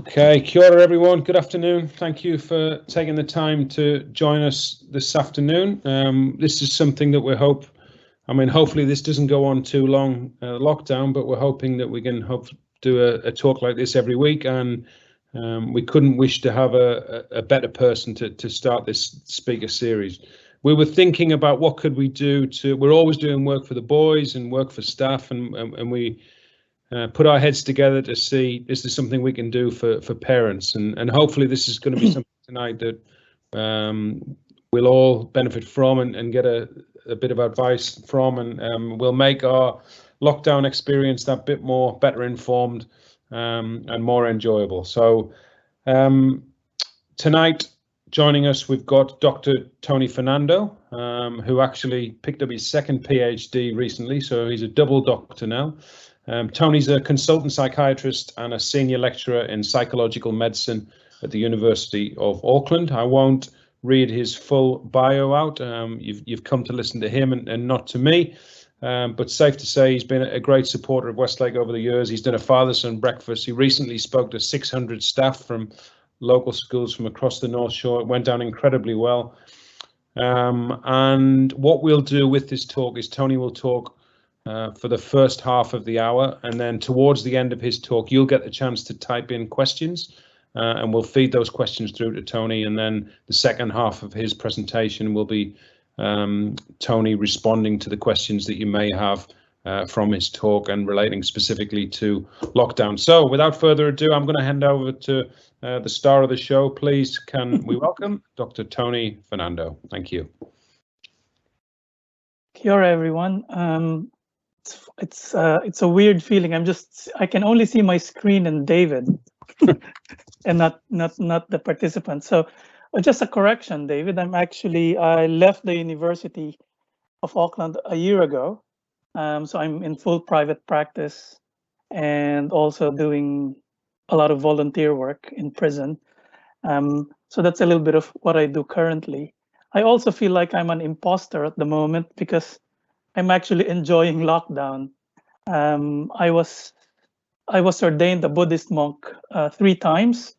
Okay, kia ora everyone, good afternoon. Thank you for taking the time to join us this afternoon. This is something that hopefully this doesn't go on too long, lockdown, but we're hoping that we can do a talk like this every week, and we couldn't wish to have a better person to start this speaker series. We were thinking about what could we do we're always doing work for the boys and work for staff, and we put our heads together to see, is there something we can do for parents? And hopefully this is going to be something tonight that we'll all benefit from and get a bit of advice from, and we'll make our lockdown experience that bit more better informed and more enjoyable. So tonight, joining us, we've got Dr. Tony Fernando, who actually picked up his second PhD recently, so he's a double doctor now. Tony's a consultant psychiatrist and a senior lecturer in psychological medicine at the University of Auckland. I won't read his full bio out. You've come to listen to him and not to me, but safe to say he's been a great supporter of Westlake over the years. He's done a father-son breakfast. He recently spoke to 600 staff from local schools from across the North Shore. It went down incredibly well. And what we'll do with this talk is Tony will talk for the first half of the hour, and then towards the end of his talk you'll get the chance to type in questions, and we'll feed those questions through to Tony, and then the second half of his presentation will be Tony responding to the questions that you may have from his talk and relating specifically to lockdown. So without further ado, I'm going to hand over to the star of the show. Please can we welcome Dr. Tony Fernando. Thank you. Kia ora, everyone. It's a weird feeling. I can only see my screen and David, and not the participants. So just a correction, David. I left the University of Auckland a year ago. So I'm in full private practice and also doing a lot of volunteer work in prison. So that's a little bit of what I do currently. I also feel like I'm an imposter at the moment because I'm actually enjoying lockdown. I was ordained a Buddhist monk 3 times.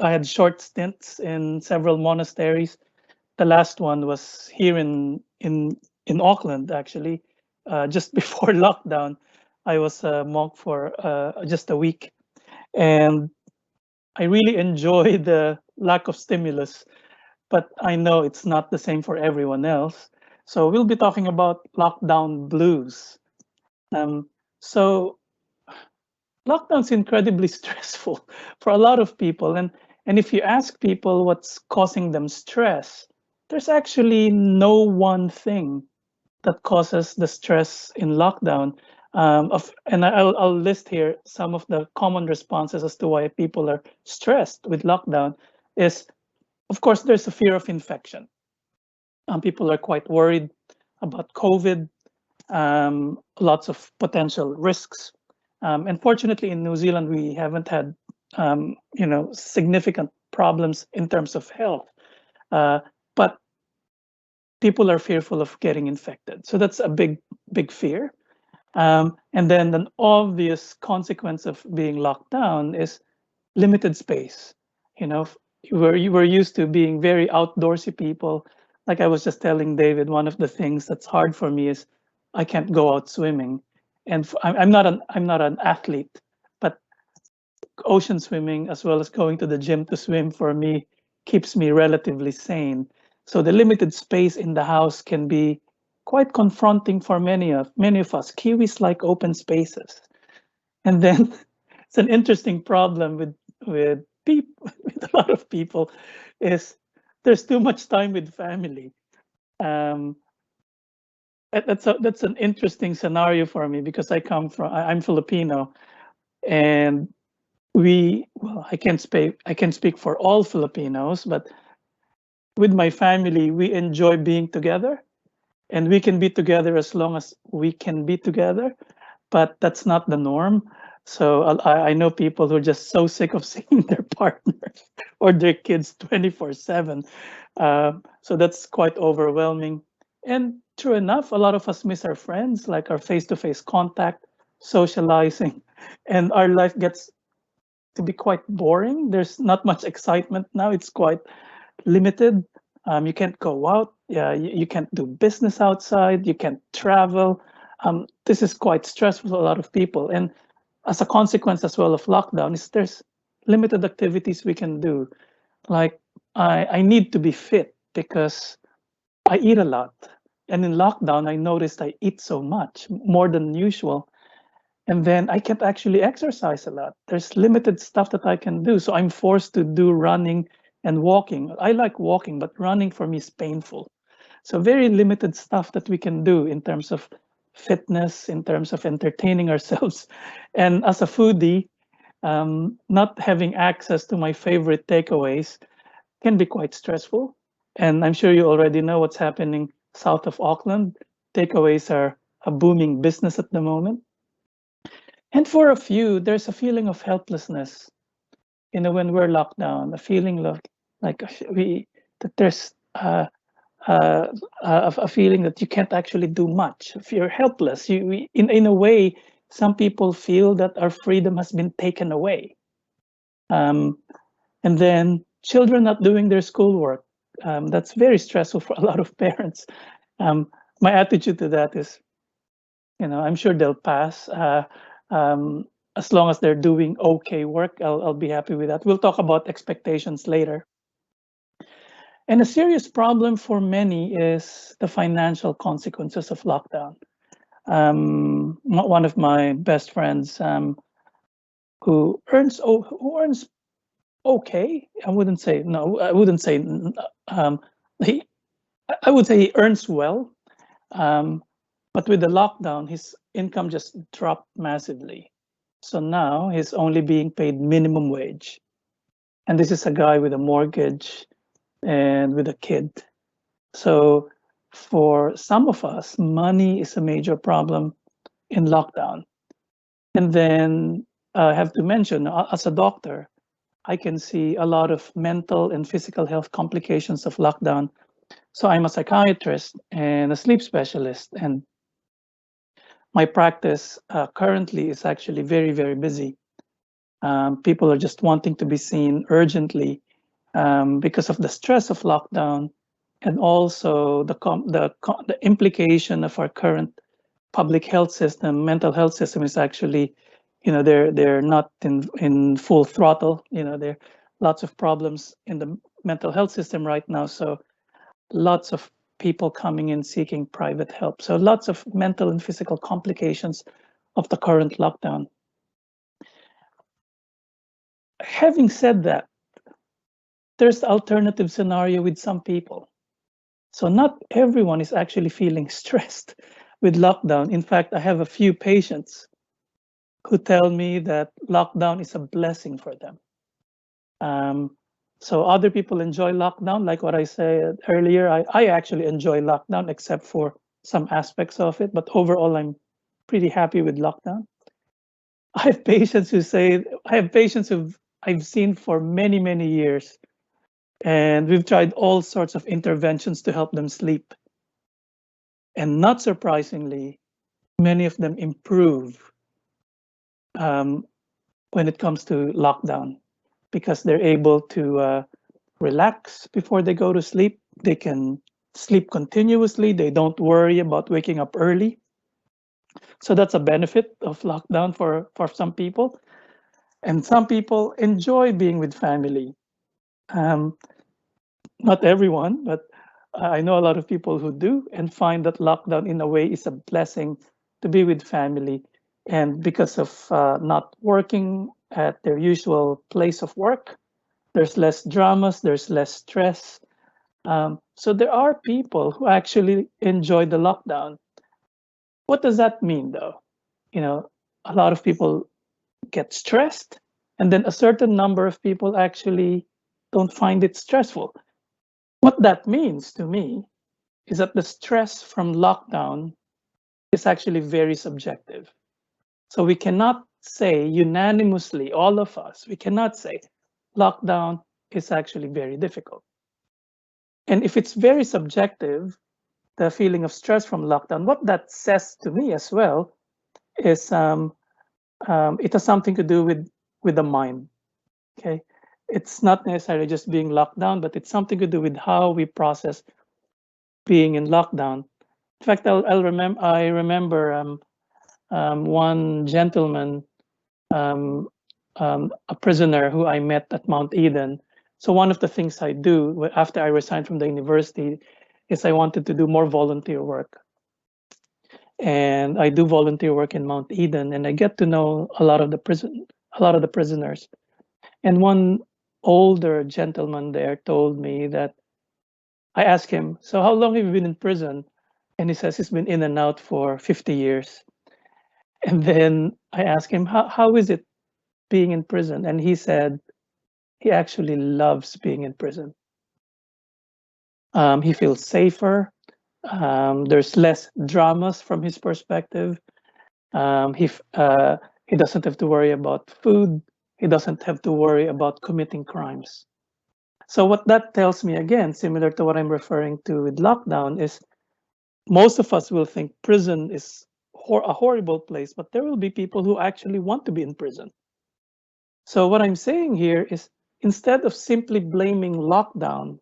I had short stints in several monasteries. The last one was here in Auckland, actually, just before lockdown. I was a monk for just a week, and I really enjoy the lack of stimulus, but I know it's not the same for everyone else. So we'll be talking about lockdown blues. So lockdown's incredibly stressful for a lot of people. And if you ask people what's causing them stress, there's actually no one thing that causes the stress in lockdown. And I'll list here some of the common responses as to why people are stressed with lockdown is, of course, there's a fear of infection. People are quite worried about COVID, lots of potential risks. And fortunately, in New Zealand, we haven't had, significant problems in terms of health. But people are fearful of getting infected. So that's a big fear. And then an obvious consequence of being locked down is limited space. You were used to being very outdoorsy people. Like I was just telling David, one of the things that's hard for me is I can't go out swimming, and I'm not an athlete, but ocean swimming as well as going to the gym to swim for me keeps me relatively sane. So the limited space in the house can be quite confronting for many of us. Kiwis like open spaces, and then it's an interesting problem with people, with a lot of people, is there's too much time with family. That's an interesting scenario for me because I'm Filipino, and I can't speak for all Filipinos, but with my family, we enjoy being together, and we can be together as long as we can be together, but that's not the norm. So I know people who are just so sick of seeing their partners or their kids 24/7. So that's quite overwhelming. And true enough, a lot of us miss our friends, like our face-to-face contact, socializing, and our life gets to be quite boring. There's not much excitement now. It's quite limited. You can't go out. Yeah, you can't do business outside. You can't travel. This is quite stressful for a lot of people. And as a consequence as well of lockdown, is there's limited activities we can do. Like I need to be fit because I eat a lot. And in lockdown, I noticed I eat so much, more than usual. And then I can't actually exercise a lot. There's limited stuff that I can do. So I'm forced to do running and walking. I like walking, but running for me is painful. So very limited stuff that we can do in terms of fitness, in terms of entertaining ourselves. And as a foodie, not having access to my favorite takeaways can be quite stressful. And I'm sure you already know what's happening south of Auckland. Takeaways are a booming business at the moment. And for a few, there's a feeling of helplessness, when we're locked down, a feeling of like that there's a feeling that you can't actually do much. If you're helpless, in a way, some people feel that our freedom has been taken away. And then children not doing their schoolwork. That's very stressful for a lot of parents. My attitude to that is, I'm sure they'll pass. As long as they're doing okay work, I'll be happy with that. We'll talk about expectations later. And a serious problem for many is the financial consequences of lockdown. One of my best friends who earns okay. I wouldn't say I would say he earns well, but with the lockdown, his income just dropped massively. So now he's only being paid minimum wage, and this is a guy with a mortgage and with a kid. So for some of us, money is a major problem in lockdown. And then I have to mention, as a doctor, I can see a lot of mental and physical health complications of lockdown. So I'm a psychiatrist and a sleep specialist, and my practice currently is actually very, very busy. People are just wanting to be seen urgently because of the stress of lockdown, and also the implication of our current public health system. Mental health system is actually, they're not in full throttle. There are lots of problems in the mental health system right now. So lots of people coming in seeking private help. So lots of mental and physical complications of the current lockdown. Having said that, there's the alternative scenario with some people. So not everyone is actually feeling stressed with lockdown. In fact, I have a few patients who tell me that lockdown is a blessing for them. So other people enjoy lockdown, like what I said earlier. I actually enjoy lockdown, except for some aspects of it, but overall, I'm pretty happy with lockdown. I have patients who I've seen for many, many years, and we've tried all sorts of interventions to help them sleep. And not surprisingly, many of them improve when it comes to lockdown, because they're able to relax before they go to sleep. They can sleep continuously. They don't worry about waking up early. So that's a benefit of lockdown for some people. And some people enjoy being with family. Not everyone, but I know a lot of people who do, and find that lockdown in a way is a blessing to be with family. And because of not working at their usual place of work, there's less dramas, there's less stress. So there are people who actually enjoy the lockdown. What does that mean, though? A lot of people get stressed, and then a certain number of people actually don't find it stressful. What that means to me is that the stress from lockdown is actually very subjective. So we cannot say unanimously, all of us, we cannot say lockdown is actually very difficult. And if it's very subjective, the feeling of stress from lockdown, what that says to me as well is it has something to do with the mind. Okay, it's not necessarily just being locked down, but it's something to do with how we process being in lockdown. In fact, I remember one gentleman, a prisoner who I met at Mount Eden. So one of the things I do after I resigned from the university is I wanted to do more volunteer work. And I do volunteer work in Mount Eden, and I get to know a lot of the prisoners. And one older gentleman there told me that I asked him, "So how long have you been in prison?" And he says he's been in and out for 50 years. And then I asked him, how is it being in prison? And he said he actually loves being in prison. He feels safer. There's less dramas from his perspective. He doesn't have to worry about food. He doesn't have to worry about committing crimes. So what that tells me, again, similar to what I'm referring to with lockdown, is most of us will think prison is a horrible place, but there will be people who actually want to be in prison. So what I'm saying here is, instead of simply blaming lockdown,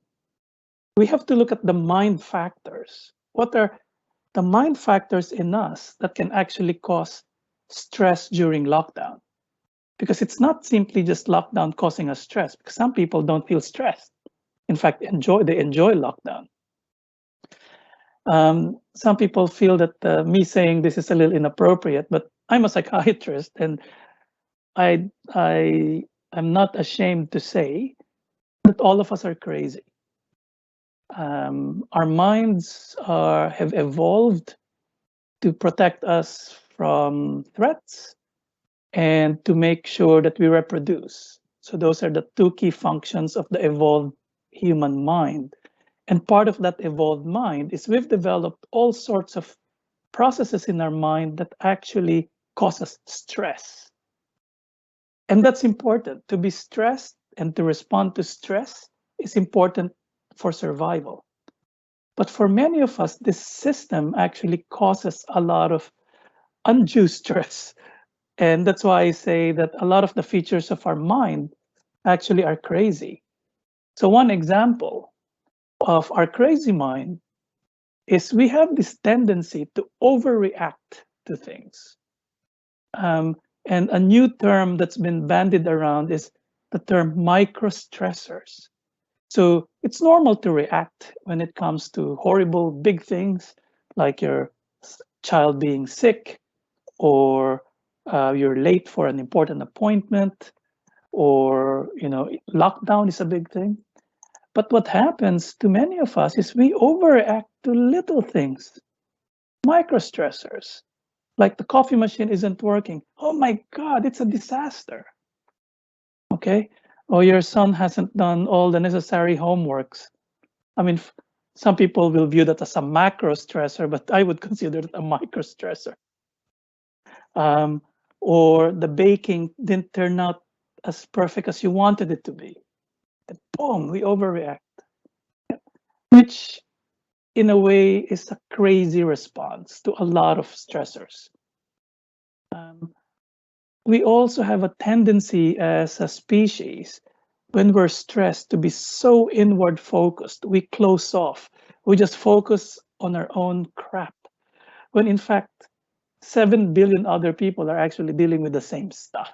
we have to look at the mind factors. What are the mind factors in us that can actually cause stress during lockdown? Because it's not simply just lockdown causing us stress, because some people don't feel stressed. In fact, they enjoy lockdown. Some people feel that me saying this is a little inappropriate, but I'm a psychiatrist, and I'm not ashamed to say that all of us are crazy. Our minds have evolved to protect us from threats and to make sure that we reproduce. So those are the two key functions of the evolved human mind. And part of that evolved mind is we've developed all sorts of processes in our mind that actually cause us stress. And that's important. To be stressed and to respond to stress is important for survival. But for many of us, this system actually causes a lot of undue stress. And that's why I say that a lot of the features of our mind actually are crazy. So one example of our crazy mind is we have this tendency to overreact to things. And a new term that's been bandied around is the term microstressors. So it's normal to react when it comes to horrible big things like your child being sick, or you're late for an important appointment, or lockdown is a big thing. But what happens to many of us is we overreact to little things, microstressors, like the coffee machine isn't working. Oh my God, it's a disaster. Okay, or your son hasn't done all the necessary homeworks. I mean, some people will view that as a macro stressor, but I would consider it a micro stressor. Or the baking didn't turn out as perfect as you wanted it to be. And boom, we overreact, which in a way is a crazy response to a lot of stressors. We also have a tendency as a species, when we're stressed, to be so inward focused. We close off. We just focus on our own crap, when in fact 7 billion other people are actually dealing with the same stuff.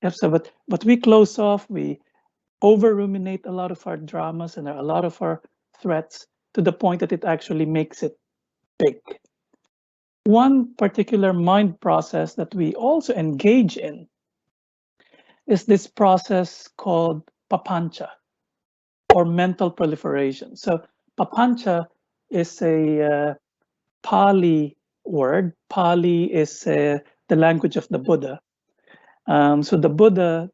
Yep, so but we close off, we over ruminate a lot of our dramas and a lot of our threats, to the point that it actually makes it big. One particular mind process that we also engage in is this process called Papancha, or mental proliferation. So Papancha is a Pali word. Pali is the language of the Buddha. So the Buddha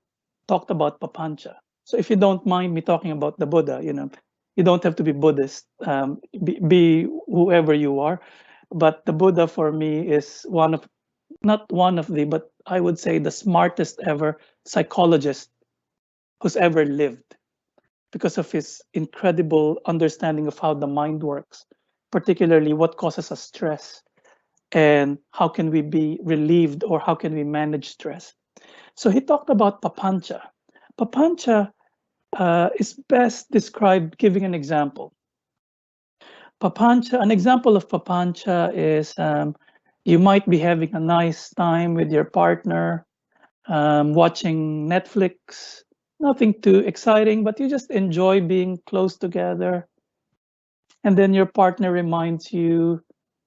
talked about Papancha. So if you don't mind me talking about the Buddha, you don't have to be Buddhist, be whoever you are. But the Buddha for me is not one of the, but I would say the smartest ever psychologist who's ever lived, because of his incredible understanding of how the mind works, particularly what causes us stress and how can we be relieved, or how can we manage stress. So he talked about Papancha. Papancha is best described giving an example. Papancha, an example of Papancha is you might be having a nice time with your partner, watching Netflix, nothing too exciting, but you just enjoy being close together. And then your partner reminds you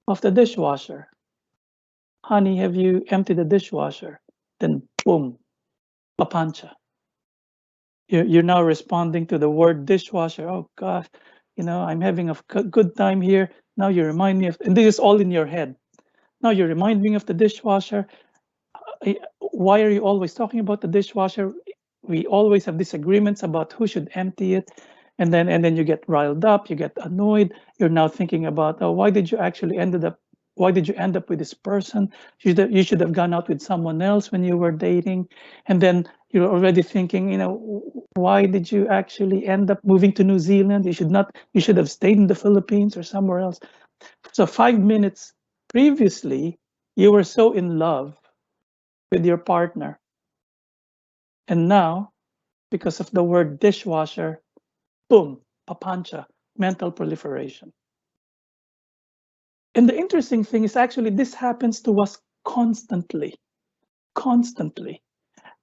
of the dishwasher. Honey, have you emptied the dishwasher? Then boom, Papancha. You're now responding to the word dishwasher. Oh gosh, I'm having a good time here. Now you remind me of, and this is all in your head. Now you remind me of the dishwasher. Why are you always talking about the dishwasher? We always have disagreements about who should empty it. And then you get riled up, you get annoyed. You're now thinking about, oh, why did you end up with this person? You should have gone out with someone else when you were dating. And then you're already thinking, why did you actually end up moving to New Zealand? You should have stayed in the Philippines or somewhere else. So 5 minutes previously, you were so in love with your partner. And now, because of the word dishwasher, boom, Papancha, mental proliferation. And the interesting thing is actually this happens to us constantly.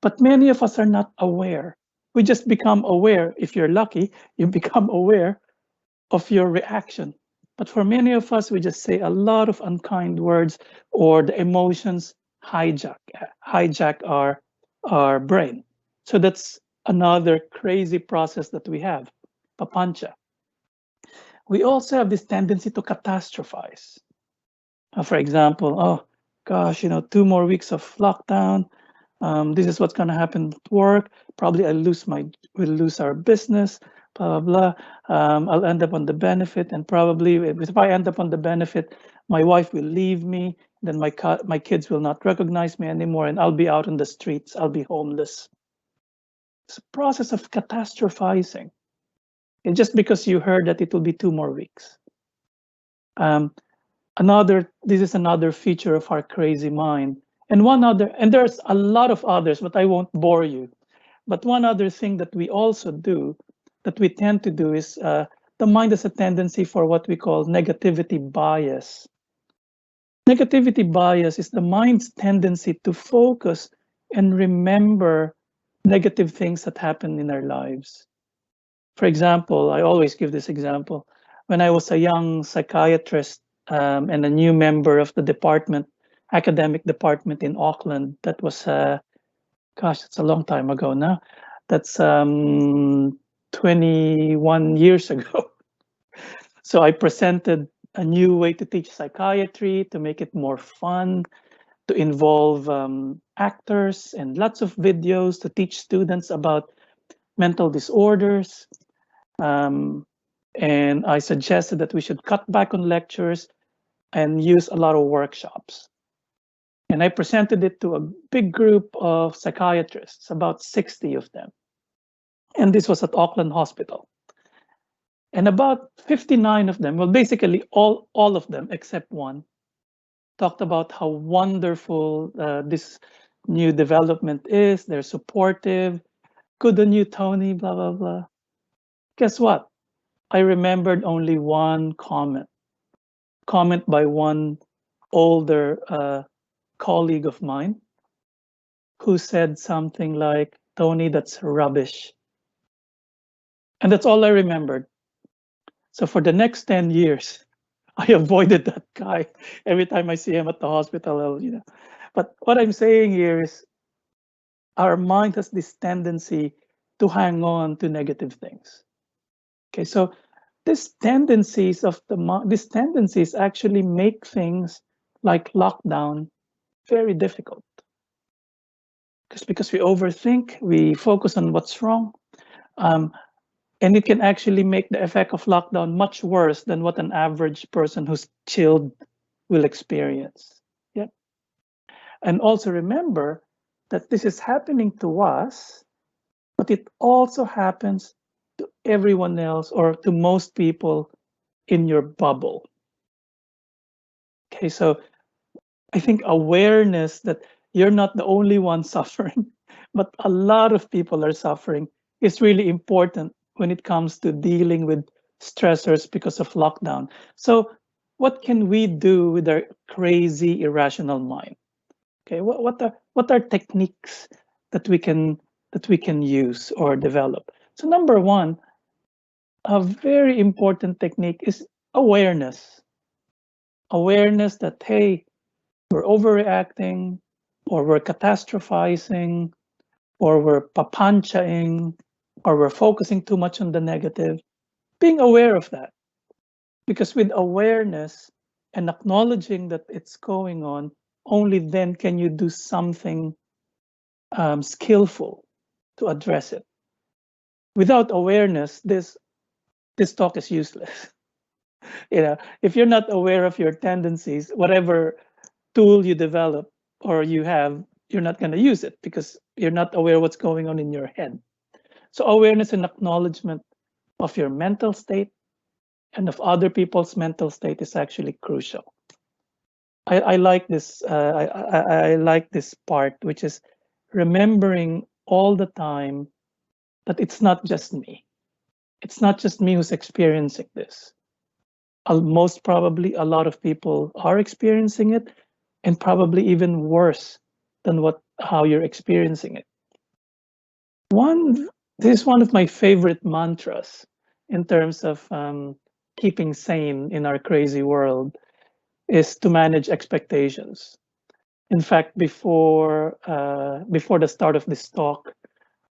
But many of us are not aware. We just become aware. If you're lucky, you become aware of your reaction. But for many of us, we just say a lot of unkind words, or the emotions hijack our brain. So that's another crazy process that we have, Papancha. We also have this tendency to catastrophize. For example, oh gosh, 2 more weeks of lockdown. This is what's going to happen at work. Probably we'll lose our business, blah, blah, blah. I'll end up on the benefit, and probably if I end up on the benefit, my wife will leave me. Then my kids will not recognize me anymore, and I'll be out on the streets. I'll be homeless. It's a process of catastrophizing. And just because you heard that it will be 2 more weeks. This is another feature of our crazy mind. And there's a lot of others, but I won't bore you. But one other thing that we also do, that we tend to do, is the mind has a tendency for what we call negativity bias. Negativity bias is the mind's tendency to focus and remember negative things that happen in our lives. For example, I always give this example. When I was a young psychiatrist and a new member of the academic department in Auckland, that was, it's a long time ago now. That's 21 years ago. So I presented a new way to teach psychiatry, to make it more fun, to involve actors and lots of videos to teach students about mental disorders. And I suggested that we should cut back on lectures and use a lot of workshops. And I presented it to a big group of psychiatrists, about 60 of them. And this was at Auckland Hospital. And about 59 of them, well, basically all of them except one, talked about how wonderful this new development is. They're supportive. Good on you, Tony, blah, blah, blah. Guess what? I remembered only one comment by one older colleague of mine who said something like, Tony, that's rubbish. And that's all I remembered. So for the next 10 years, I avoided that guy. Every time I see him at the hospital, But what I'm saying here is our mind has this tendency to hang on to negative things. Okay, so these tendencies actually make things like lockdown very difficult. Because we overthink, we focus on what's wrong, and it can actually make the effect of lockdown much worse than what an average person who's chilled will experience. Yeah. And also remember that this is happening to us, but it also happens to everyone else, or to most people in your bubble. Okay, so I think awareness that you're not the only one suffering, but a lot of people are suffering, is really important when it comes to dealing with stressors because of lockdown. So what can we do with our crazy, irrational mind? Okay, what are techniques that we can use or develop? So number one, a very important technique is awareness. Awareness that, hey, we're overreacting, or we're catastrophizing, or we're papanchaing, or we're focusing too much on the negative. Being aware of that. Because with awareness and acknowledging that it's going on, only then can you do something skillful to address it. Without awareness, this talk is useless. If you're not aware of your tendencies, whatever tool you develop or you have, you're not going to use it because you're not aware what's going on in your head. So awareness and acknowledgement of your mental state and of other people's mental state is actually crucial. I like this. I like this part, which is remembering all the time that it's not just me. It's not just me who's experiencing this. Most probably, a lot of people are experiencing it, and probably even worse than how you're experiencing it. This is one of my favorite mantras in terms of keeping sane in our crazy world, is to manage expectations. In fact, before the start of this talk,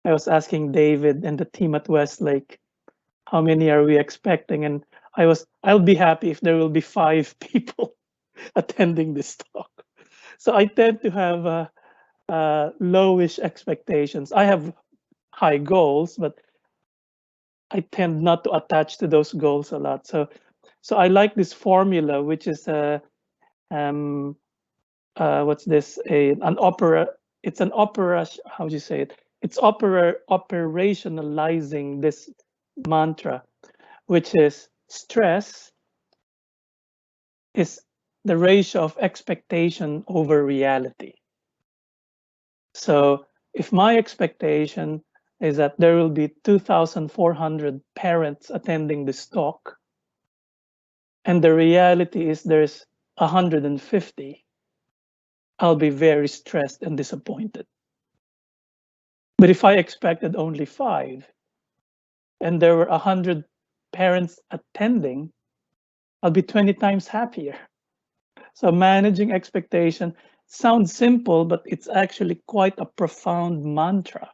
I was asking David and the team at Westlake, how many are we expecting? And I'll be happy if there will be 5 people attending this talk. So I tend to have lowish expectations. I have high goals, but I tend not to attach to those goals a lot. So I like this formula, which is what's this? An opera. It's an opera. How do you say it? It's operationalizing this mantra, which is stress is the ratio of expectation over reality. So if my expectation is that there will be 2,400 parents attending this talk, and the reality is there's 150, I'll be very stressed and disappointed. But if I expected only 5, and there were 100 parents attending, I'll be 20 times happier. So managing expectation sounds simple, but it's actually quite a profound mantra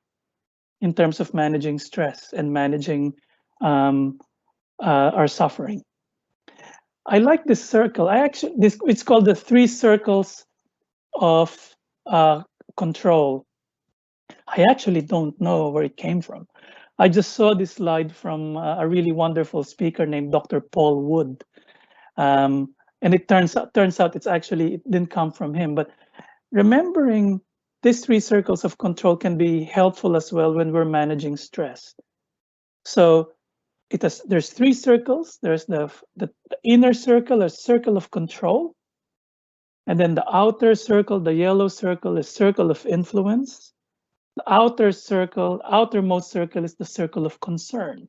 in terms of managing stress and managing our suffering. I like this circle. It's called the 3 circles of control. I actually don't know where it came from. I just saw this slide from a really wonderful speaker named Dr. Paul Wood. And it turns out it didn't come from him, but remembering these 3 circles of control can be helpful as well when we're managing stress. So there's 3 circles. There's the inner circle, a circle of control. And then the outer circle, the yellow circle, is circle of influence. The outermost circle is the circle of concern.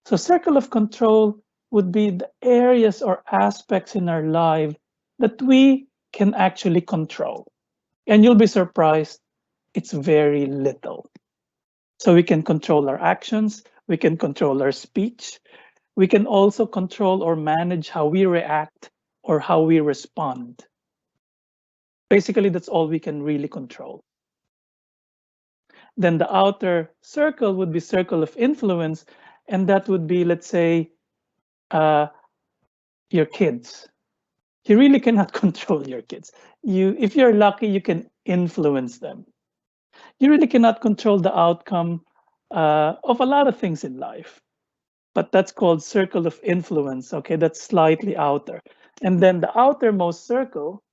So circle of control would be the areas or aspects in our life that we can actually control. And you'll be surprised, it's very little. So we can control our actions, we can control our speech, we can also control or manage how we react or how we respond. Basically, that's all we can really control. Then the outer circle would be circle of influence, and that would be, let's say, your kids. You really cannot control your kids. If you're lucky, you can influence them. You really cannot control the outcome of a lot of things in life, but that's called circle of influence. Okay, that's slightly outer. And then the outermost circle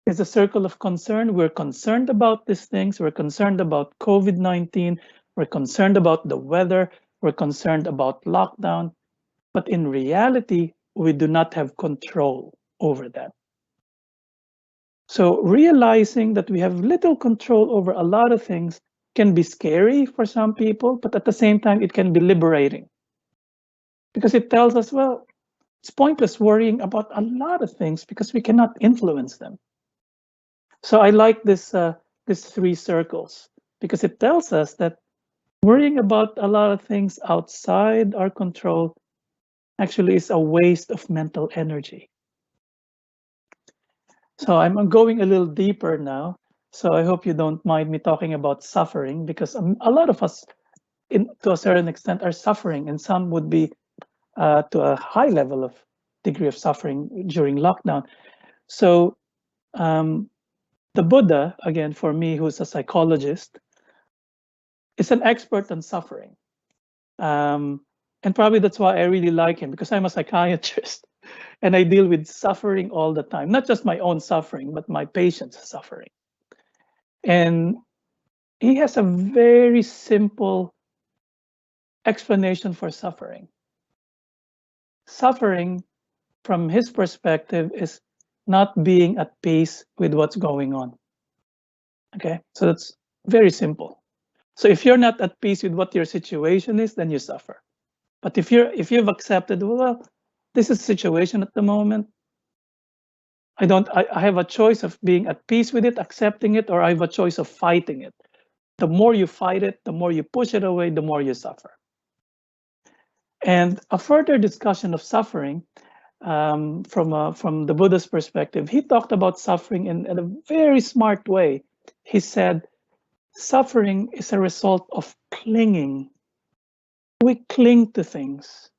is a circle of concern. We're concerned about these things. We're concerned about COVID-19. We're concerned about the weather. We're concerned about lockdown. But in reality, we do not have control over that. So realizing that we have little control over a lot of things can be scary for some people, but at the same time, it can be liberating. Because it tells us, well, it's pointless worrying about a lot of things because we cannot influence them. So I like this these 3 circles because it tells us that worrying about a lot of things outside our control actually is a waste of mental energy. So I'm going a little deeper now. So I hope you don't mind me talking about suffering because a lot of us, to a certain extent, are suffering, and some would be to a high level of degree of suffering during lockdown. So the Buddha, again, for me, who's a psychologist, is an expert on suffering. And probably that's why I really like him, because I'm a psychiatrist and I deal with suffering all the time, not just my own suffering, but my patients' suffering. And he has a very simple explanation for suffering. Suffering, from his perspective, is not being at peace with what's going on. Okay, so that's very simple. So if you're not at peace with what your situation is, then you suffer. But if you've accepted, well, this is the situation at the moment, I have a choice of being at peace with it, accepting it, or I have a choice of fighting it. The more you fight it, the more you push it away, the more you suffer. And a further discussion of suffering from the Buddha's perspective, he talked about suffering in a very smart way. He said, suffering is a result of clinging. We cling to things.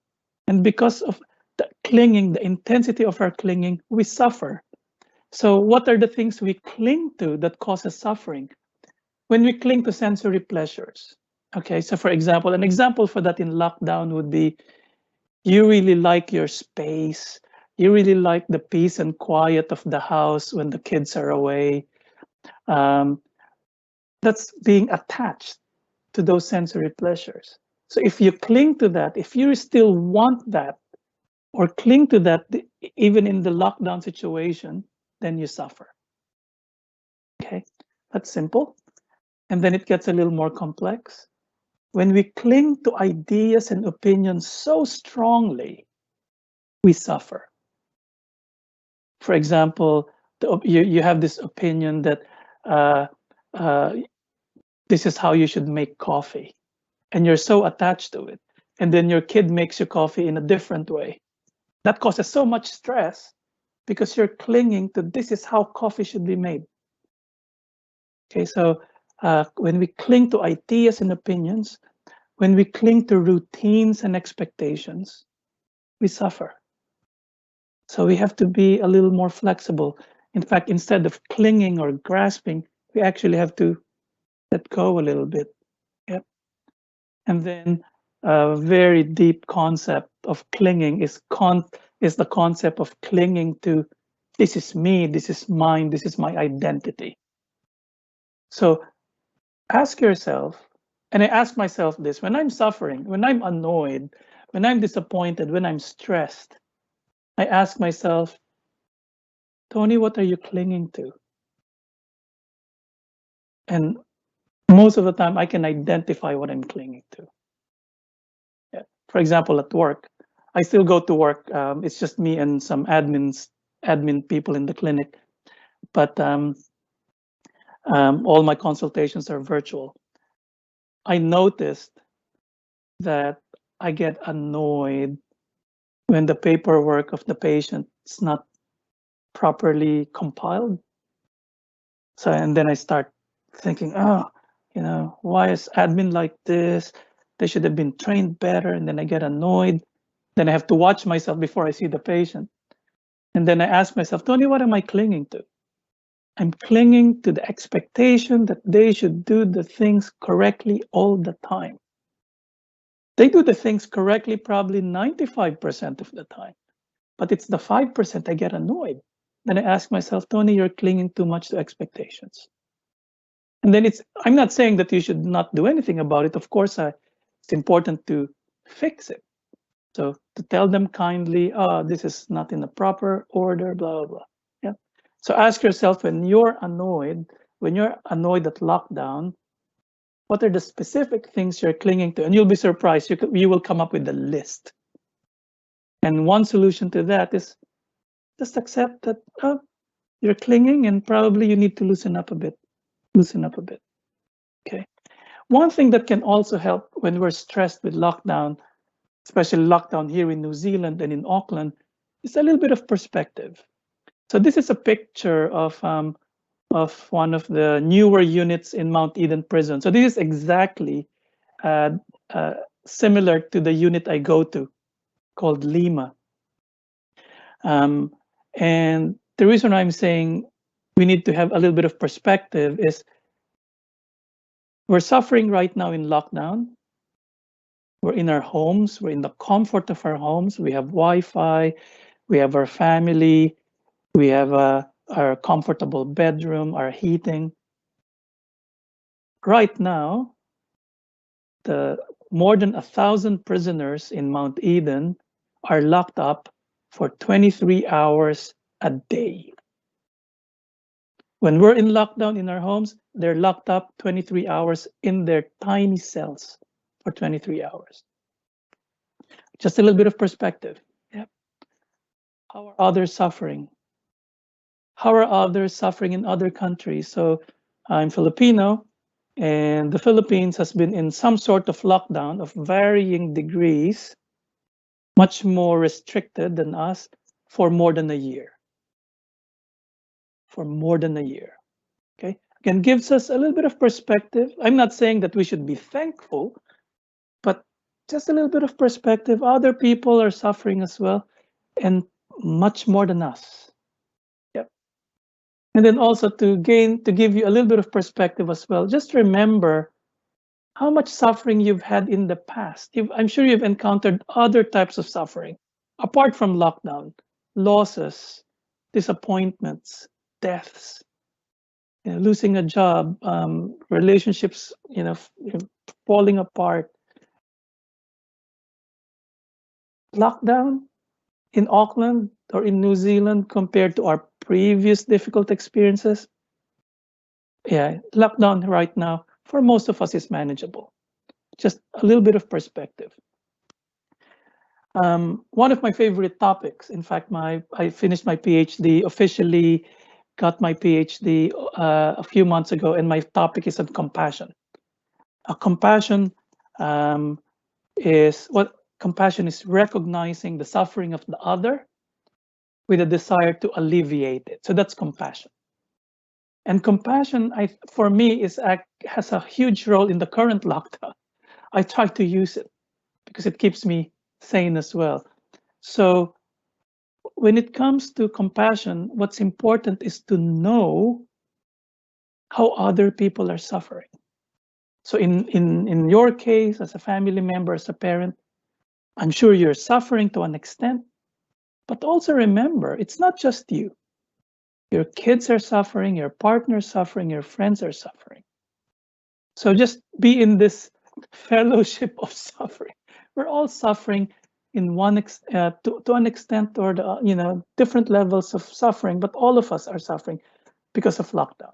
And because of the clinging, the intensity of our clinging, we suffer. So what are the things we cling to that causes suffering? When we cling to sensory pleasures. Okay, so for example, an example for that in lockdown would be, you really like your space. You really like the peace and quiet of the house when the kids are away. That's being attached to those sensory pleasures. So if you cling to that, if you still want that, or cling to that, even in the lockdown situation, then you suffer. Okay, that's simple. And then it gets a little more complex. When we cling to ideas and opinions so strongly, we suffer. For example, you have this opinion that this is how you should make coffee, and you're so attached to it. And then your kid makes your coffee in a different way. That causes so much stress because you're clinging to this is how coffee should be made. Okay, so when we cling to ideas and opinions, when we cling to routines and expectations, we suffer. So we have to be a little more flexible. In fact, instead of clinging or grasping, we actually have to let go a little bit. Yep. And then a very deep concept of clinging is the concept of clinging to, this is me, this is mine, this is my identity. So ask yourself, and I ask myself this, when I'm suffering, when I'm annoyed, when I'm disappointed, when I'm stressed, I ask myself, Tony, what are you clinging to? And most of the time I can identify what I'm clinging to. Yeah. For example, at work, I still go to work. It's just me and some admin people in the clinic, but all my consultations are virtual. I noticed that I get annoyed when the paperwork of the patient is not properly compiled. So, and then I start thinking, oh, why is admin like this? They should have been trained better. And then I get annoyed. Then I have to watch myself before I see the patient. And then I ask myself, Tony, what am I clinging to? I'm clinging to the expectation that they should do the things correctly all the time. They do the things correctly probably 95% of the time, but it's the 5% I get annoyed. Then I ask myself, Tony, you're clinging too much to expectations. And then I'm not saying that you should not do anything about it. Of course, it's important to fix it. So to tell them kindly, oh, this is not in the proper order, blah, blah, blah. Yeah. So ask yourself, when you're annoyed at lockdown, what are the specific things you're clinging to? And you'll be surprised. You will come up with a list. And one solution to that is just accept that you're clinging and probably you need to loosen up a bit. Okay. One thing that can also help when we're stressed with lockdown, especially lockdown here in New Zealand and in Auckland, is a little bit of perspective. So this is a picture of one of the newer units in Mount Eden prison. So this is exactly similar to the unit I go to, called Lima. And the reason I'm saying we need to have a little bit of perspective is we're suffering right now in lockdown. We're in our homes, we're in the comfort of our homes, we have Wi-Fi, we have our family, we have our comfortable bedroom, our heating. Right now, the more than 1,000 prisoners in Mount Eden are locked up for 23 hours a day. When we're in lockdown in our homes, they're locked up 23 hours in their tiny cells for 23 hours. Just a little bit of perspective. Yep. How are others suffering? How are others suffering in other countries? So I'm Filipino, and the Philippines has been in some sort of lockdown of varying degrees, much more restricted than us, for more than a year. For more than a year. Okay, again, gives us a little bit of perspective. I'm not saying that we should be thankful, but just a little bit of perspective. Other people are suffering as well, and much more than us. Yep. And then also to give you a little bit of perspective as well, just remember how much suffering you've had in the past. I'm sure you've encountered other types of suffering, apart from lockdown, losses, disappointments, deaths, losing a job, relationships, falling apart. Lockdown in Auckland or in New Zealand compared to our previous difficult experiences, lockdown right now for most of us is manageable. Just a little bit of perspective. One of my favorite topics, in fact, I finished my PhD, officially got my PhD a few months ago, and my topic is on compassion. Compassion is recognizing the suffering of the other with a desire to alleviate it. So that's compassion. And compassion, for me, has a huge role in the current lockdown. I try to use it because it keeps me sane as well. So when it comes to compassion, what's important is to know how other people are suffering. So in your case, as a family member, as a parent, I'm sure you're suffering to an extent, but also remember, it's not just you. Your kids are suffering, your partner is suffering, your friends are suffering. So just be in this fellowship of suffering. We're all suffering in to an extent, or different levels of suffering, but all of us are suffering because of lockdown.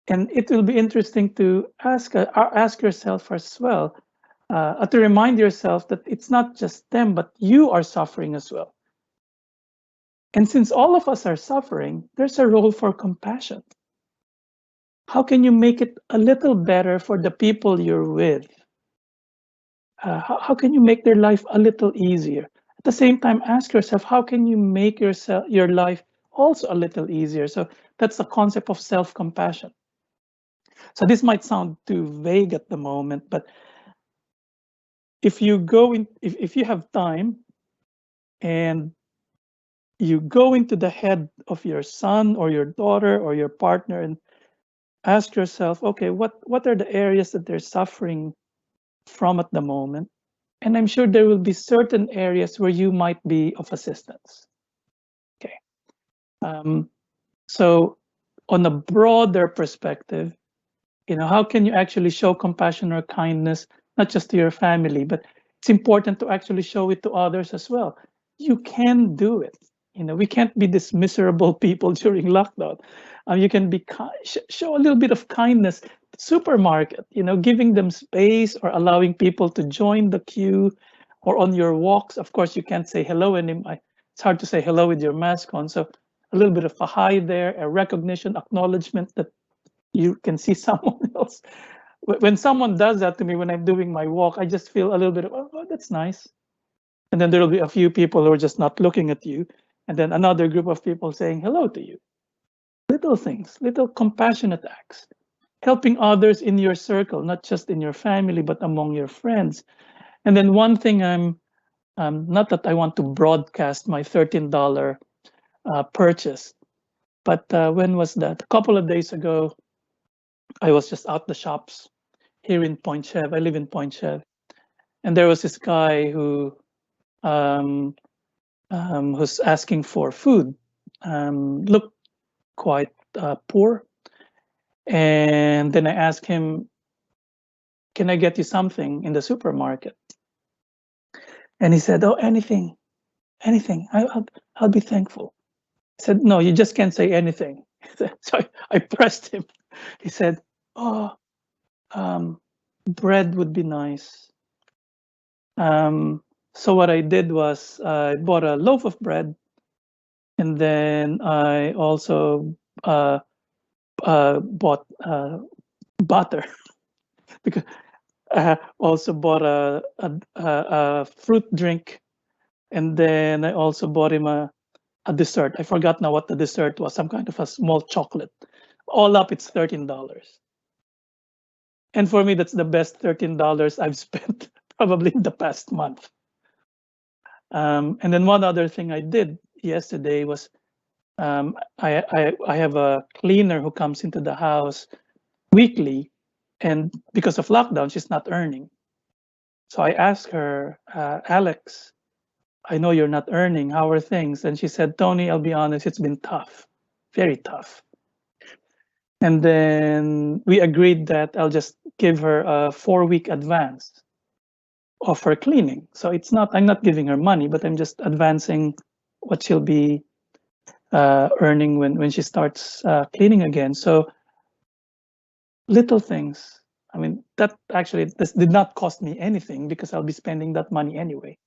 And it will be interesting to ask yourself as well, to remind yourself that it's not just them, but you are suffering as well. And since all of us are suffering, there's a role for compassion. How can you make it a little better for the people you're with? How can you make their life a little easier? At the same time, ask yourself, how can you make your life also a little easier? So that's the concept of self-compassion. So this might sound too vague at the moment, but if you have time and you go into the head of your son or your daughter or your partner and ask yourself, okay, what are the areas that they're suffering from at the moment? And I'm sure there will be certain areas where you might be of assistance. Okay. So on a broader perspective, how can you actually show compassion or kindness, not just to your family, but it's important to actually show it to others as well. You can do it. We can't be this miserable people during lockdown. You can be show a little bit of kindness. Supermarket, giving them space or allowing people to join the queue, or on your walks. Of course, you can't say hello anymore. It's hard to say hello with your mask on. So a little bit of a hi there, a recognition, acknowledgement that you can see someone else. When someone does that to me when I'm doing my walk, I just feel a little bit of, oh, that's nice. And then there'll be a few people who are just not looking at you. And then another group of people saying hello to you. Little things, little compassionate acts. Helping others in your circle, not just in your family, but among your friends. And then one thing not that I want to broadcast my $13 purchase, but when was that? A couple of days ago, I was just out the shops here in Point Chev. I live in Point Chev. And there was this guy who who's asking for food, looked quite poor. And then I asked him, can I get you something in the supermarket? And he said, oh, anything. I'll be thankful. I said, no, you just can't say anything. So I pressed him. He said, oh, bread would be nice. So what I did was I bought a loaf of bread, and then I also bought butter, because I also bought a fruit drink, and then I also bought him a dessert. I forgot now what the dessert was, some kind of a small chocolate. All up, it's $13. And for me, that's the best $13 I've spent probably in the past month. And then one other thing I did yesterday was I have a cleaner who comes into the house weekly, and because of lockdown, she's not earning. So I asked her, Alex, I know you're not earning. How are things? And she said, Tony, I'll be honest, it's been tough, very tough. And then we agreed that I'll just give her a 4-week advance of her cleaning. So I'm not giving her money, but I'm just advancing what she'll be earning when she starts cleaning again. So little things. I mean, this did not cost me anything because I'll be spending that money anyway.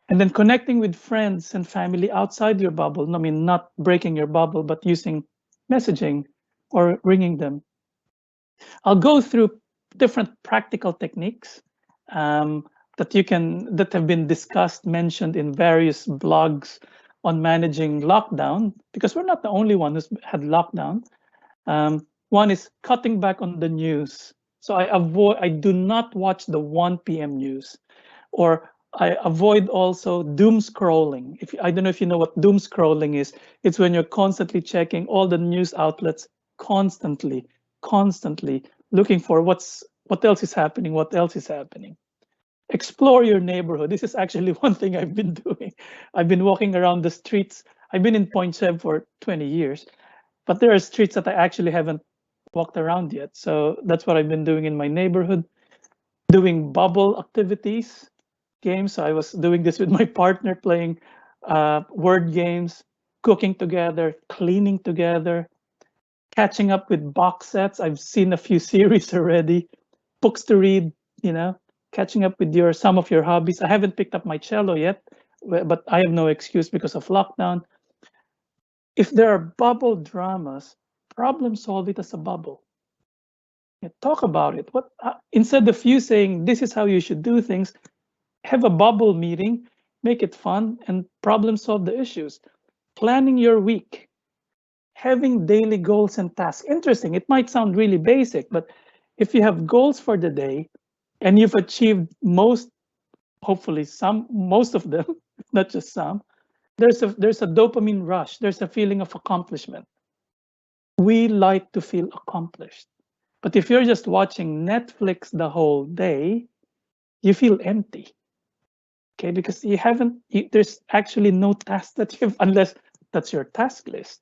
And then connecting with friends and family outside your bubble. I mean, not breaking your bubble, but using messaging or ringing them. I'll go through different practical techniques that have been discussed, mentioned in various blogs on managing lockdown, because we're not the only one who's had lockdown. One is cutting back on the news. So I do not watch the 1 p.m. news, or I avoid also doom scrolling. I don't know if you know what doom scrolling is. It's when you're constantly checking all the news outlets, constantly looking for what else is happening. Explore your neighborhood. This is actually one thing I've been doing. I've been walking around the streets. I've been in Point Chev for 20 years, but there are streets that I actually haven't walked around yet. So that's what I've been doing in my neighborhood, doing bubble activities, games. So I was doing this with my partner, playing word games, cooking together, cleaning together, catching up with box sets. I've seen a few series already, books to read, catching up with some of your hobbies. I haven't picked up my cello yet, but I have no excuse because of lockdown. If there are bubble dramas, problem solve it as a bubble. Talk about it. Instead of you saying this is how you should do things, have a bubble meeting, make it fun, and problem solve the issues. Planning your week, having daily goals and tasks. Interesting. It might sound really basic, but if you have goals for the day and you've achieved most of them, not just some, there's a dopamine rush. There's a feeling of accomplishment. We like to feel accomplished. But if you're just watching Netflix the whole day, you feel empty. Okay, because there's actually no task that you have, unless that's your task list.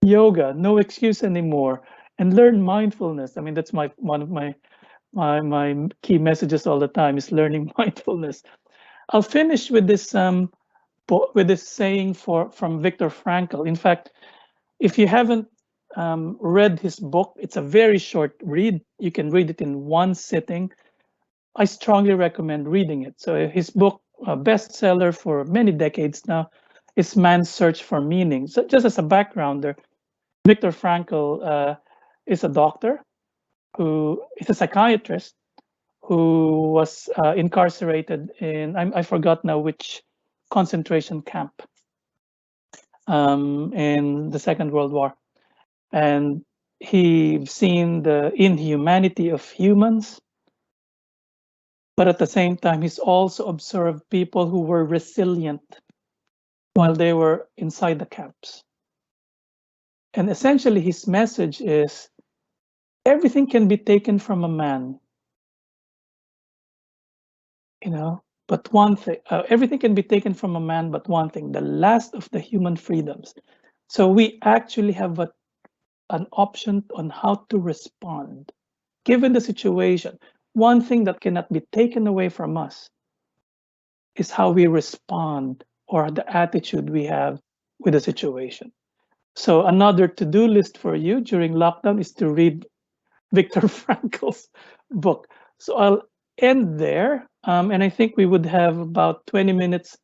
Yoga, no excuse anymore. And learn mindfulness. I mean, that's one of my key messages all the time is learning mindfulness. I'll finish with this with this saying from Viktor Frankl. In fact, if you haven't read his book, it's a very short read. You can read it in one sitting. I strongly recommend reading it. So his book, a bestseller for many decades now, is Man's Search for Meaning. So just as a backgrounder, Viktor Frankl is a doctor who is a psychiatrist who was incarcerated in, I forgot now which concentration camp in the Second World War. And he's seen the inhumanity of humans, but at the same time, he's also observed people who were resilient while they were inside the camps. And essentially, his message is everything can be taken from a man, but one thing, everything can be taken from a man, but one thing, the last of the human freedoms. So we actually have an option on how to respond given the situation. One thing that cannot be taken away from us is how we respond or the attitude we have with the situation. So another to-do list for you during lockdown is to read Viktor Frankl's book. So I'll end there, and I think we would have about 20 minutes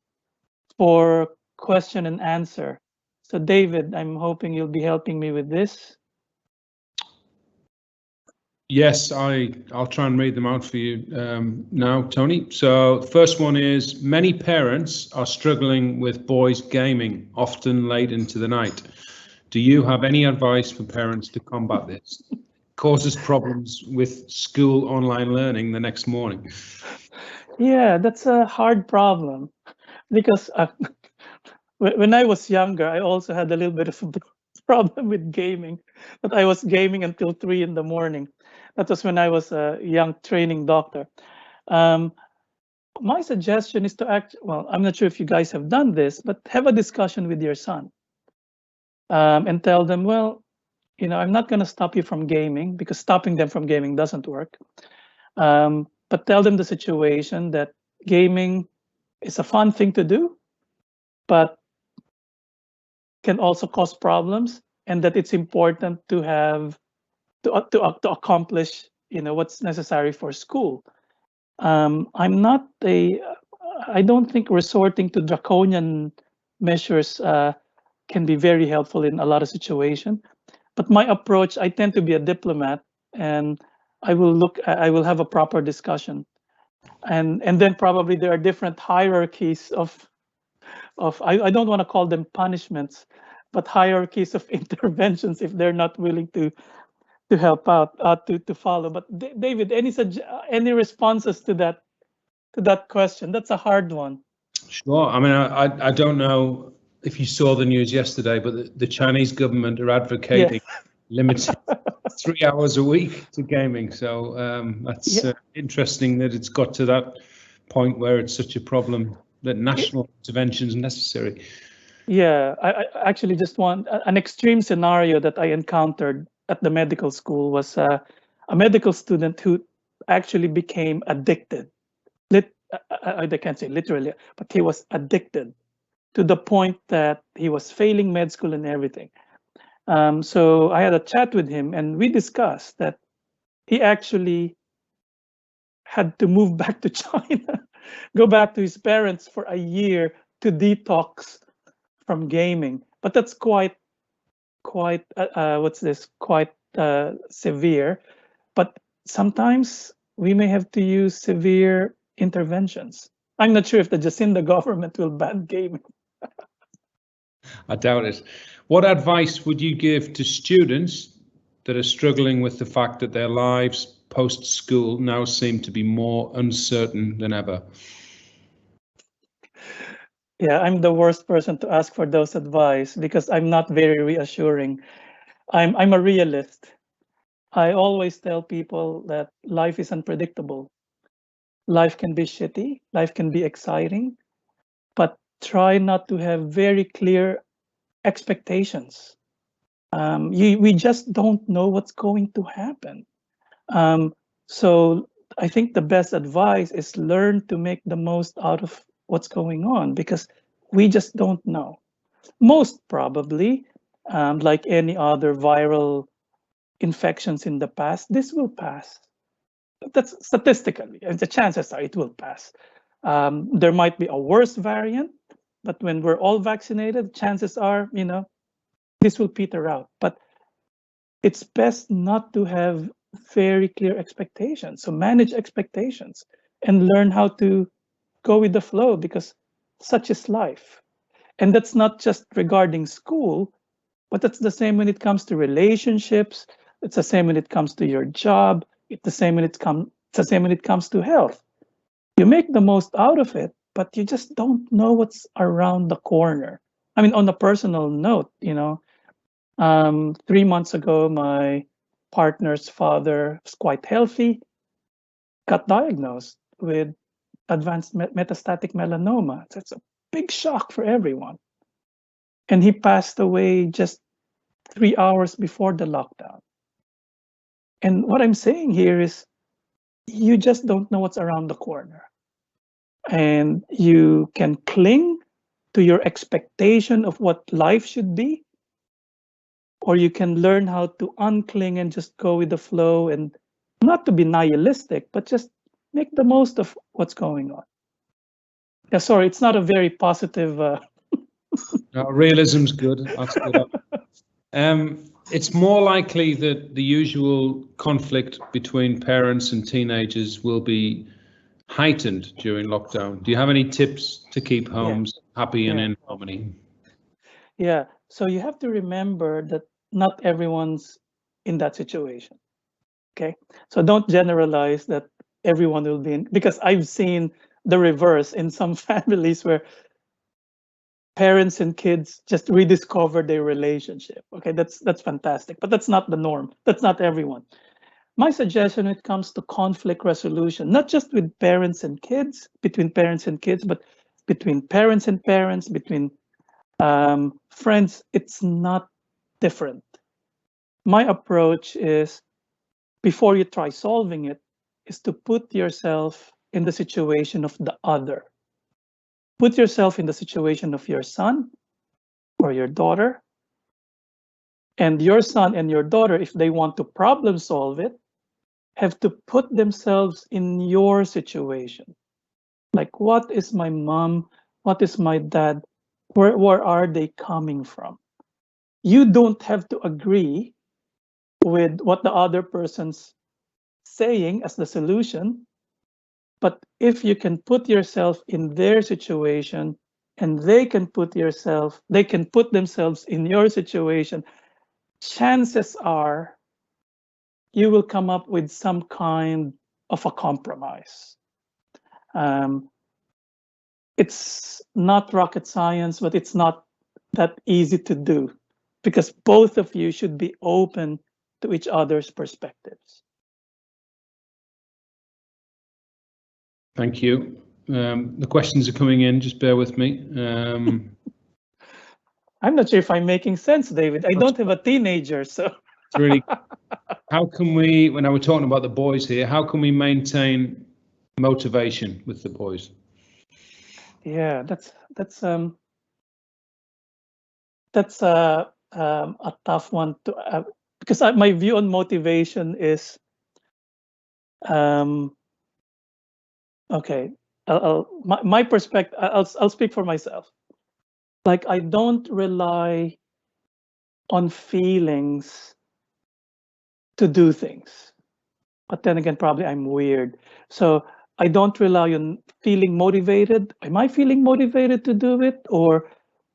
for question and answer. So David, I'm hoping you'll be helping me with this. Yes, I'll try and read them out for you now, Tony. So the first one is, many parents are struggling with boys gaming, often late into the night. Do you have any advice for parents to combat this? Causes problems with school online learning the next morning. Yeah, that's a hard problem because when I was younger, I also had a little bit of a problem with gaming, but I was gaming until 3 in the morning. That was when I was a young training doctor. My suggestion is to well, I'm not sure if you guys have done this, but have a discussion with your son and tell them, well, I'm not going to stop you from gaming because stopping them from gaming doesn't work. But tell them the situation that gaming is a fun thing to do, but can also cause problems, and that it's important to have to accomplish what's necessary for school. I don't think resorting to draconian measures can be very helpful in a lot of situations. But my approach, I tend to be a diplomat, and I will have a proper discussion, and then probably there are different hierarchies of I don't want to call them punishments, but hierarchies of interventions if they're not willing to help out, to follow. But David, any responses to that question? That's a hard one. Sure. I mean, I don't know if you saw the news yesterday, but the Chinese government are advocating limiting 3 hours a week to gaming. So that's interesting that it's got to that point where it's such a problem that national intervention is necessary. Yeah, I actually just want an extreme scenario that I encountered at the medical school was a medical student who actually became addicted. I can't say literally, but he was addicted to the point that he was failing med school and everything. So I had a chat with him, and we discussed that he actually had to move back to China, go back to his parents for a year to detox from gaming. But that's quite severe. But sometimes we may have to use severe interventions. I'm not sure if the Jacinda government will ban gaming. I doubt it. What advice would you give to students that are struggling with the fact that their lives post-school now seem to be more uncertain than ever? Yeah, I'm the worst person to ask for those advice because I'm not very reassuring. I'm a realist. I always tell people that life is unpredictable. Life can be shitty, life can be exciting, but try not to have very clear expectations. We just don't know what's going to happen. So I think the best advice is learn to make the most out of what's going on, because We just don't know. Most probably, like any other viral infections in the past, this will pass. That's statistically, and the chances are it will pass. There might be a worse variant, but when we're all vaccinated, chances are, this will peter out. But it's best not to have very clear expectations. So manage expectations and learn how to go with the flow, because such is life. And that's not just regarding school, but that's the same when it comes to relationships. It's the same when it comes to your job. It's the same when it's the same when it comes to health. You make the most out of it, but you just don't know what's around the corner. I mean, on a personal note, 3 months ago, my partner's father was quite healthy, got diagnosed with advanced metastatic melanoma. That's a big shock for everyone. And he passed away just 3 hours before the lockdown. And what I'm saying here is, you just don't know what's around the corner. And you can cling to your expectation of what life should be, or you can learn how to uncling and just go with the flow, and not to be nihilistic, but just make the most of what's going on. Yeah, sorry, it's not a very positive. No, realism's good. That's good. It's more likely that the usual conflict between parents and teenagers will be heightened during lockdown. Do you have any tips to keep homes happy and in harmony? Yeah, so you have to remember that not everyone's in that situation. Okay, so don't generalize that everyone will be in, because I've seen the reverse in some families where parents and kids just rediscover their relationship. Okay, that's fantastic, but that's not the norm. That's not everyone. My suggestion when it comes to conflict resolution, not just with parents and kids, between parents and kids, but between parents and parents, between friends, it's not different. My approach is, before you try solving it, is to put yourself in the situation of the other. Put yourself in the situation of your son or your daughter. And your son and your daughter, if they want to problem solve it, have to put themselves in your situation. Like, what is my mom? What is my dad? Where are they coming from? You don't have to agree with what the other person's saying as the solution, but if you can put yourself in their situation, and they can put themselves in your situation, chances are you will come up with some kind of a compromise. It's not rocket science, but it's not that easy to do, because both of you should be open to each other's perspectives. Thank you. The questions are coming in, just bear with me. I'm not sure if I'm making sense, David. I don't have a teenager, so. It's really, how can we, when I were talking about the boys here, how can we maintain motivation with the boys? Yeah, that's a tough one to, because my view on motivation is, okay, my perspective. I'll speak for myself. Like, I don't rely on feelings to do things, but then again, probably I'm weird. So I don't rely on feeling motivated. Am I feeling motivated to do it, or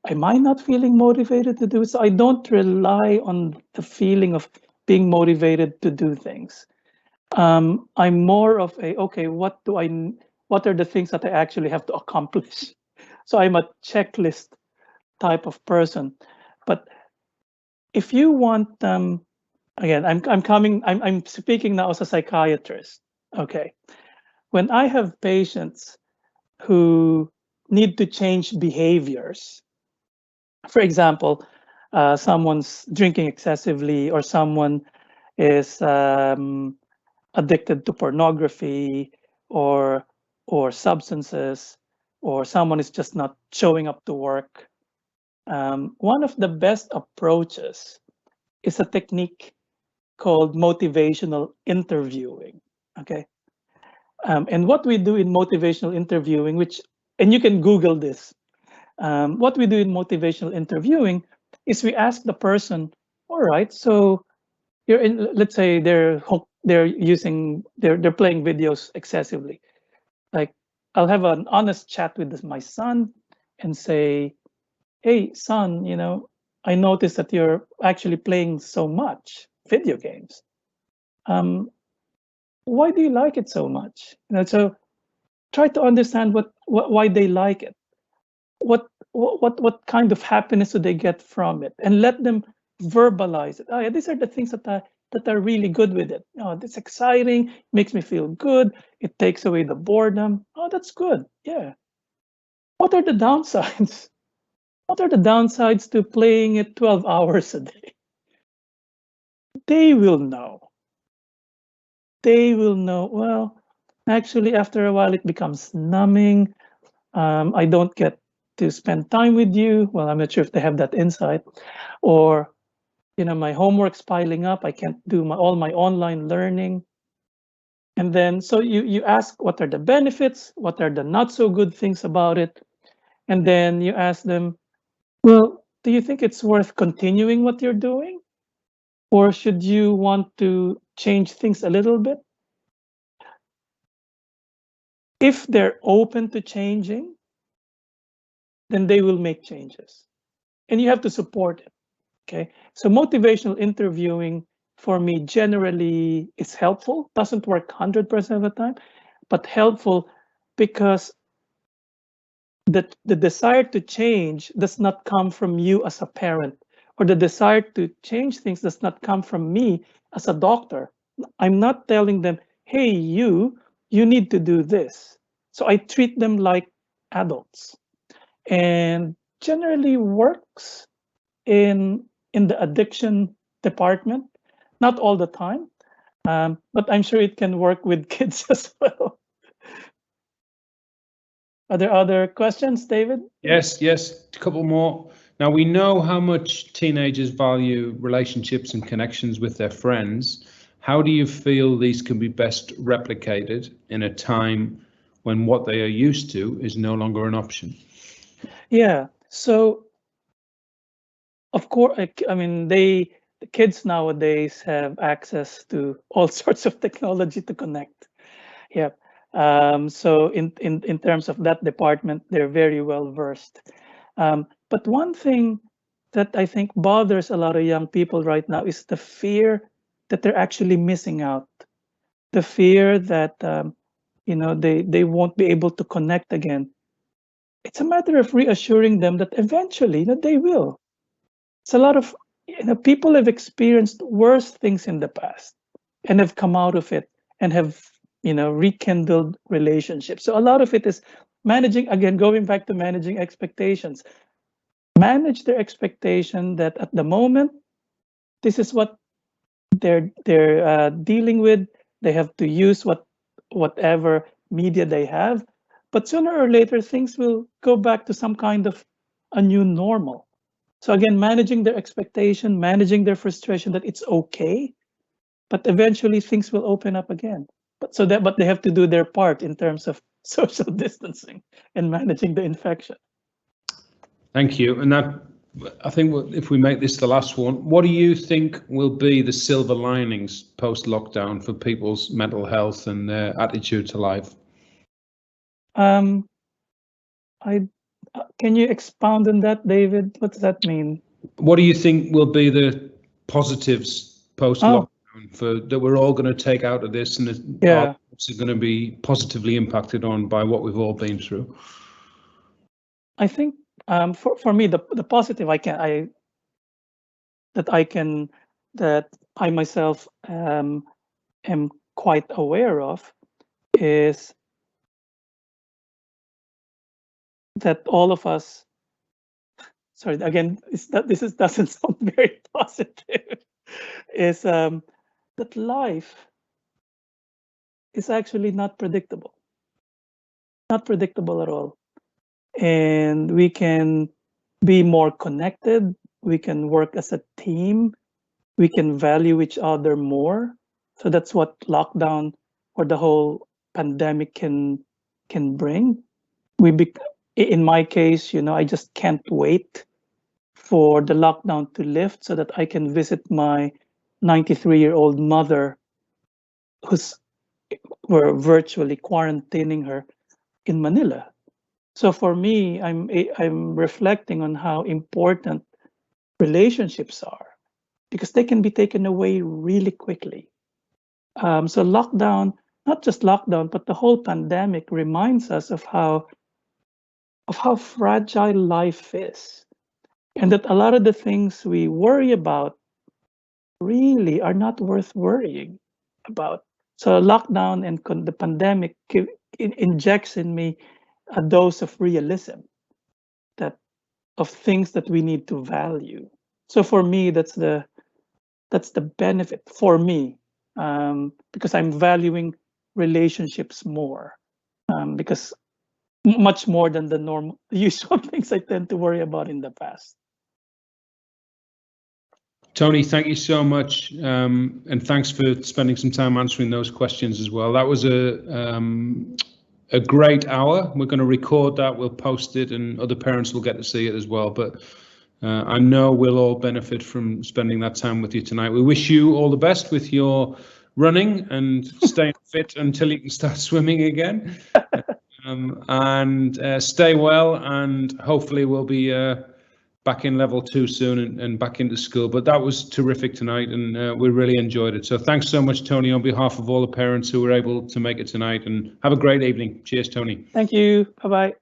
am I not feeling motivated to do it? So I don't rely on the feeling of being motivated to do things. I'm more of a, okay, what are the things that I actually have to accomplish? So I'm a checklist type of person. But if you want, again, I'm speaking now as a psychiatrist. Okay, when I have patients who need to change behaviors, for example, someone's drinking excessively, or someone is addicted to pornography or substances, or someone is just not showing up to work, one of the best approaches is a technique called motivational interviewing. Okay. And what we do in motivational interviewing, and you can Google this, what we do in motivational interviewing is we ask the person, all right, so let's say they're playing videos excessively. Like, I'll have an honest chat with my son and say, hey, son, I noticed that you're actually playing so much video games. Why do you like it so much? So try to understand why they like it. What kind of happiness do they get from it, and let them verbalize it. Oh yeah, these are the things that are really good with it. Oh, it's exciting, makes me feel good, it takes away the boredom. Oh, that's good. Yeah. What are the downsides? What are the downsides to playing it 12 hours a day? They will know. Well, actually, after a while, it becomes numbing. I don't get to spend time with you. Well, I'm not sure if they have that insight. Or, my homework's piling up. I can't do all my online learning. And then, so you ask, what are the benefits? What are the not so good things about it? And then you ask them, well, do you think it's worth continuing what you're doing? Or should you want to change things a little bit? If they're open to changing, then they will make changes. And you have to support it. Okay. So motivational interviewing for me generally is helpful. Doesn't work 100% of the time, but helpful because the desire to change does not come from you as a parent, or the desire to change things does not come from me as a doctor. I'm not telling them, hey, you need to do this. So I treat them like adults, and generally works in the addiction department. Not all the time, but I'm sure it can work with kids as well. Are there other questions, David? Yes, a couple more. Now, we know how much teenagers value relationships and connections with their friends. How do you feel these can be best replicated in a time when what they are used to is no longer an option? Yeah, so of course, I mean, the kids nowadays have access to all sorts of technology to connect. Yeah. So in terms of that department, they're very well versed. But one thing that I think bothers a lot of young people right now is the fear that they're actually missing out. The fear that they won't be able to connect again. It's a matter of reassuring them that eventually they will. It's a lot of people have experienced worse things in the past and have come out of it and have rekindled relationships. So a lot of it is managing, again, going back to managing expectations. Manage their expectation that at the moment, this is what they're dealing with. They have to use whatever media they have, but sooner or later things will go back to some kind of a new normal. So again, managing their expectation, managing their frustration that it's okay, but eventually things will open up again. But they have to do their part in terms of social distancing and managing the infection. Thank you. And that, I think, if we make this the last one, what do you think will be the silver linings post-lockdown for people's mental health and their attitude to life? Can you expound on that, David? What does that mean? What do you think will be the positives post-lockdown that we're all going to take out of this, and our lives are going to be positively impacted on by what we've all been through? I think for me, the positive that I myself am quite aware of is that all of us, sorry, again, this doesn't sound very positive, is that life is actually not predictable at all. and we can be more connected. We can work as a team. We can value each other more. So that's what lockdown or the whole pandemic can bring. In my case, I just can't wait for the lockdown to lift so that I can visit my 93-year-old mother, we're virtually quarantining her in Manila. So for me, I'm reflecting on how important relationships are, because they can be taken away really quickly. So lockdown, not just lockdown, but the whole pandemic reminds us of how fragile life is, and that a lot of the things we worry about really are not worth worrying about. So lockdown and the pandemic injects in me a dose of realism, of things that we need to value. So for me, that's the benefit for me, because I'm valuing relationships more, because much more than the usual things I tend to worry about in the past. Tony, thank you so much, and thanks for spending some time answering those questions as well. That was a great hour. We're going to record that, we'll post it, and other parents will get to see it as well. But I know we'll all benefit from spending that time with you tonight. We wish you all the best with your running and staying fit until you can start swimming again. And stay well, and hopefully we'll be back in level 2 soon and back into school. But that was terrific tonight, and we really enjoyed it. So thanks so much, Tony, on behalf of all the parents who were able to make it tonight, and have a great evening. Cheers, Tony. Thank you. Bye-bye.